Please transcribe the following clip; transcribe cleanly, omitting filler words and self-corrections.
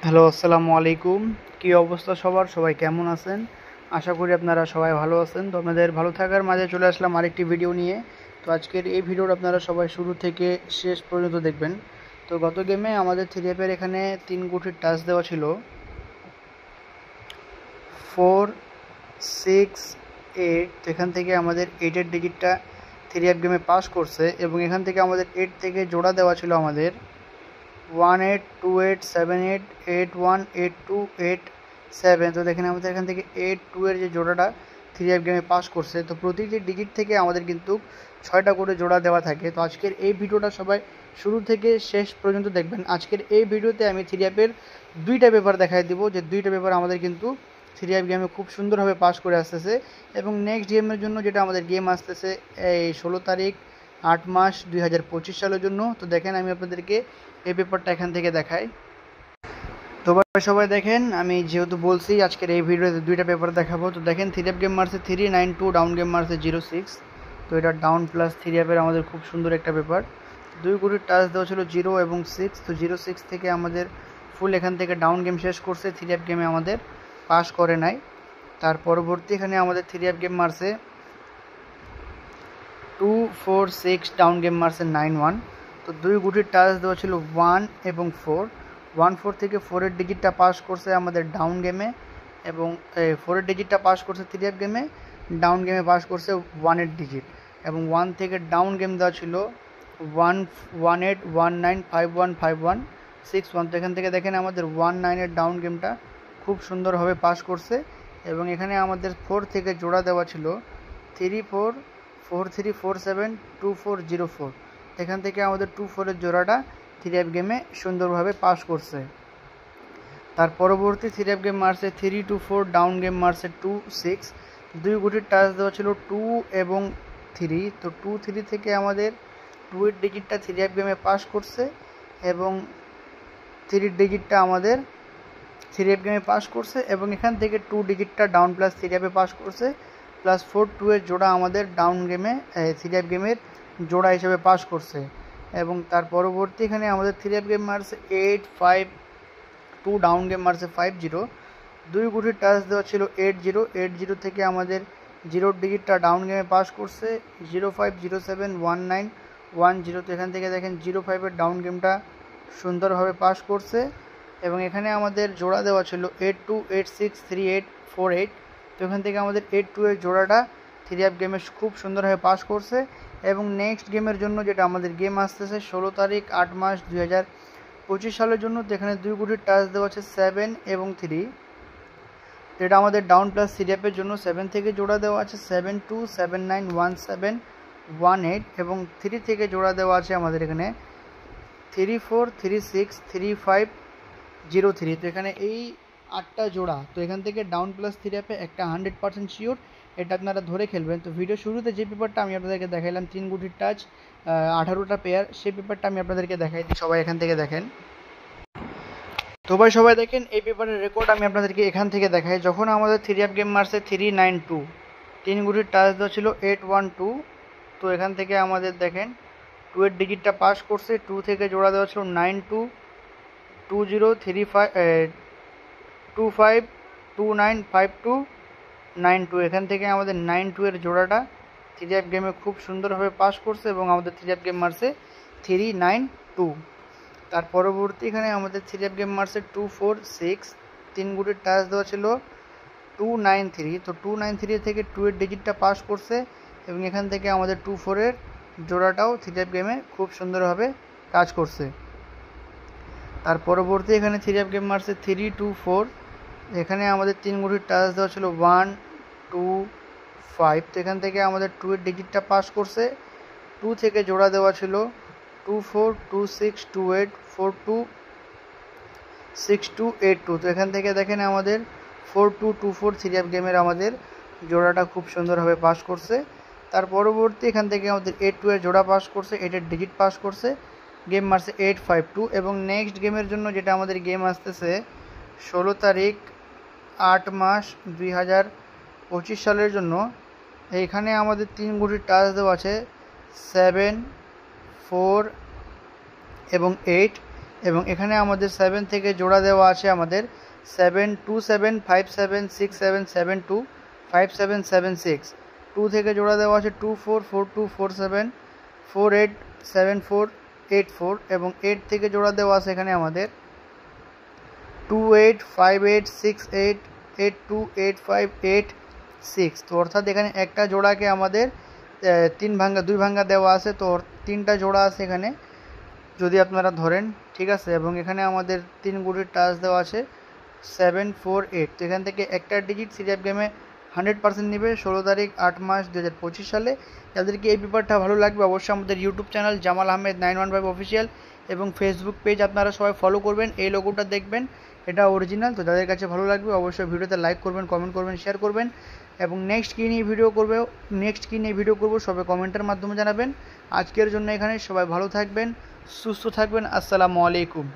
Hello, আসসালামু আলাইকুম। কী অবস্থা সবার? সবাই কেমন আছেন? আশা করি আপনারা সবাই ভালো আছেন। তো আপনাদের ভালো থাকার মাঝে চলে আসলাম আরেকটি ভিডিও নিয়ে। তো আজকের এই ভিডিওটা আপনারা সবাই শুরু থেকে শেষ পর্যন্ত দেখবেন। তো গত গেমে আমাদের 3F-এর এখানে 3 গুটির টাচ দেওয়া ছিল 4, 6, 8। তো এখান থেকে আমাদের 8-এর ডিজিটটা 3F গেমে পাস করছে এবং এখান থেকে আমাদের 8 থেকে জোড়া দেওয়া ছিল আমাদের 18, 28, 78, 81, 82, 87। তো দেখেন আমাদের এখান থেকে 82 এর যে জোড়াটা 3F গেমে পাস করছে। তো প্রতিটি ডিজিট থেকে আমাদের কিন্তু 6টা করে জোড়া দেওয়া থাকে। তো আজকের এই ভিডিওটা সবাই শুরু থেকে শেষ পর্যন্ত দেখবেন। আজকের এই ভিডিওতে আমি 3F-এর 2টা পেপার দেখাই দিব, যে 2টা পেপার আমাদের কিন্তু 3F গেমে খুব সুন্দরভাবে পাস করে আসতেছে। এবং নেক্সট গেমের জন্য যেটা আমাদের গেম আসতেছে এই 16 তারিখ 8 মাস 2025 সালের জন্য। তো দেখেন আমি আপনাদেরকে এই পেপারটা এখান থেকে দেখাই। তো সবাই দেখেন, আমি যেহেতু বলছি আজকের এই ভিডিওতে 2টা পেপার দেখাবো। তো দেখেন 3F গেম মারছে 392, ডাউন গেম মারছে 06। তো এটা ডাউন প্লাস 3F-এর আমাদের খুব সুন্দর একটা পেপার। 2 গুটির টাচ দেওয়া ছিল 0 এবং 6। তো 06 থেকে আমাদের ফুল এখান থেকে ডাউন গেম শেষ করছে, 3F গেমে আমাদের পাস করে নাই। তার পরবর্তী এখানে আমাদের 3F গেম মারছে 2, 4, 6, ডাউন গেম মারছে 91। তো 2 গুটির টাচ দেওয়া ছিল 1 এবং 4। 1, 4 থেকে 4-এর ডিজিটটা পাস করছে আমাদের ডাউন গেমে এবং 4-এর ডিজিটটা পাস করছে 3F গেমে, ডাউন গেমে পাস করছে 1-এর ডিজিট। এবং 1 থেকে ডাউন গেম দেওয়া ছিল 1, 18, 19, 51, 51, 61। তো এখান থেকে দেখেন আমাদের 19-এর ডাউন গেমটা খুব সুন্দরভাবে পাস করছে। এবং এখানে আমাদের 4 থেকে জোড়া দেওয়া ছিল 3, 4, 4, 3, 4, 7, 2, 4, 0, 4। এখান থেকে আমাদের 2, 4-এর জোড়াটা 3F গেমে সুন্দরভাবে পাস করছে। তার পরবর্তী 3F গেম মারছে 3, 2, 4, ডাউন গেম মারছে 2, 6। 2 গুটির টাচ দেওয়া ছিল 2 এবং 3। তো 2, 3 থেকে আমাদের 2-এর ডিজিটটা 3F গেমে পাস করছে এবং 3-এর ডিজিটটা আমাদের 3F গেমে পাস করছে এবং এখান থেকে 2 ডিজিটটা ডাউন প্লাস 3F-এ পাস করছে, প্লাস 4, 2-এর জোড়া আমাদের ডাউন গেমে 3F গেমের জোড়া হিসেবে পাস করছে। এবং তার পরবর্তী এখানে আমাদের 3F গেম মারছে 8, 5, 2, ডাউন গেম মারছে 50। 2 গুটির টাচ দেওয়া ছিল 80। 80 থেকে আমাদের 0-র ডিজিটটা ডাউন গেমে পাস করছে 05, 07, 19, 10। তো এখান থেকে দেখেন 05-এর ডাউন গেমটা সুন্দরভাবে পাস করছে এবং এখানে আমাদের জোড়া দেওয়া ছিল 82, 86, 38, 48। তো এখান থেকে আমাদের 82-এর জোড়াটা 3F গেমে খুব সুন্দরভাবে পাস করছে। এবং নেক্সট গেমের জন্য যেটা আমাদের গেম আসতেছে 16 তারিখ 8 মাস 2025 সালের জন্য। তো এখানে 2 গুটির টাচ দেওয়া আছে 7 এবং 3। এটা আমাদের ডাউন প্লাস 3F-এর জন্য 7 থেকে জোড়া দেওয়া আছে 72, 79, 17, 18। এবং 3 থেকে জোড়া দেওয়া আছে আমাদের এখানে 34, 36, 35, 03। তো এখানে এই 8টা জোড়া। তো এখান থেকে ডাউন প্লাস 3F-এ একটা 100% শিওর, এটা আপনারা ধরে খেলবেন। তো ভিডিও শুরুতে যে পেপারটা আমি আপনাদেরকে দেখাইলাম 3 গুটির টাচ 18টা পেয়ার, সেই পেপারটা আমি আপনাদেরকে দেখাই দিই। সবাই এখান থেকে দেখেন। তো সবাই দেখেন এই পেপারের রেকর্ড আমি আপনাদেরকে এখান থেকে দেখাই। যখন আমাদের 3F গেম মারছে 392, 3 গুটির টাচ দেওয়া ছিল 812। তো এখান থেকে আমাদের দেখেন 2-এর ডিজিটটা পাস করছে, 2 থেকে জোড়া দেওয়া ছিল 92, 20, 35, 25, 29, 52, 92। এখান থেকে আমাদের 92-এর জোড়াটা 3F গেমে খুব সুন্দরভাবে পাস করছে এবং আমাদের 3F গেম মারছে 392। তার পরবর্তী এখানে আমাদের 3F গেম মারছে 246, 3 গুটির টাচ দেওয়া ছিল 293। তো 293 থেকে 2-এর ডিজিটটা পাস করছে এবং এখান থেকে আমাদের 24-এর জোড়াটাও 3F গেমে খুব সুন্দরভাবে কাজ করছে। তার পরবর্তী এখানে 3F গেম মারছে 324। এখানে আমাদের 3 গুটির টাচ দেওয়া ছিল 1, 2, 5। তো এখান থেকে আমাদের 2-এর ডিজিটটা পাস করছে, 2 থেকে জোড়া দেওয়া ছিল 24, 26, 28, 42, 62, 82। তো এখান থেকে দেখেন আমাদের 4224 3F গেমের আমাদের জোড়াটা খুব সুন্দরভাবে পাস করছে। তার পরবর্তী এখান থেকে আমাদের 82-এর জোড়া পাস করছে, 8-এর ডিজিট পাস করছে, গেম মারছে 852। এবং নেক্সট গেমের জন্য যেটা আমাদের গেম আসতেছে 16 তারিখ 8 মাস 2025 সালের জন্য। এইখানে আমাদের 3 গুটির টাচ দেওয়া আছে 7, 4 এবং 8। এবং এখানে আমাদের 7 থেকে জোড়া দেওয়া আছে আমাদের 7 2 7 5 7 6 7 7 2 5 7 7 6। 2 থেকে জোড়া দেওয়া আছে 2 4 4 2 4 7 4 8 7 4 8 4 এবং 8 থেকে জোড়া দেওয়া আছে এখানে আমাদের 2 8 5 8 6 8 8 2 8 5 8 6। তো অর্থাৎ এখানে একটা জোড়াকে আমাদের 3 ভাঙ্গা 2 ভাঙ্গা দেওয়া আছে, তো 3টা জোড়া আছে এখানে যদি আপনারা ধরেন, ঠিক আছে। এবং এখানে আমাদের 3 গুটির টাচ দেওয়া আছে 7 4 8। তো এখান থেকে একটা ডিজিট সিরিয়াপ গেমে 100% নেবে 16 তারিখ 8 মাস 2025 সালে। যাদেরকে এই পেপারটা ভালো লাগবে অবশ্যই আমাদের YouTube channel Jamal Ahmed 915 official এবং ফেসবুক পেজ আপনারা সবাই ফলো করবেন। এই লোগোটা দেখবেন, এটা অরিজিনাল। তো যাদের কাছে ভালো লাগবে অবশ্যই ভিডিওতে লাইক করবেন, কমেন্ট করবেন, শেয়ার করবেন এবং নেক্সট কী নিয়ে ভিডিও করবো সবাই কমেন্টের মাধ্যমে জানাবেন। আজকের জন্য এখানে সবাই ভালো থাকবেন, সুস্থ থাকবেন। আসসালামু আলাইকুম।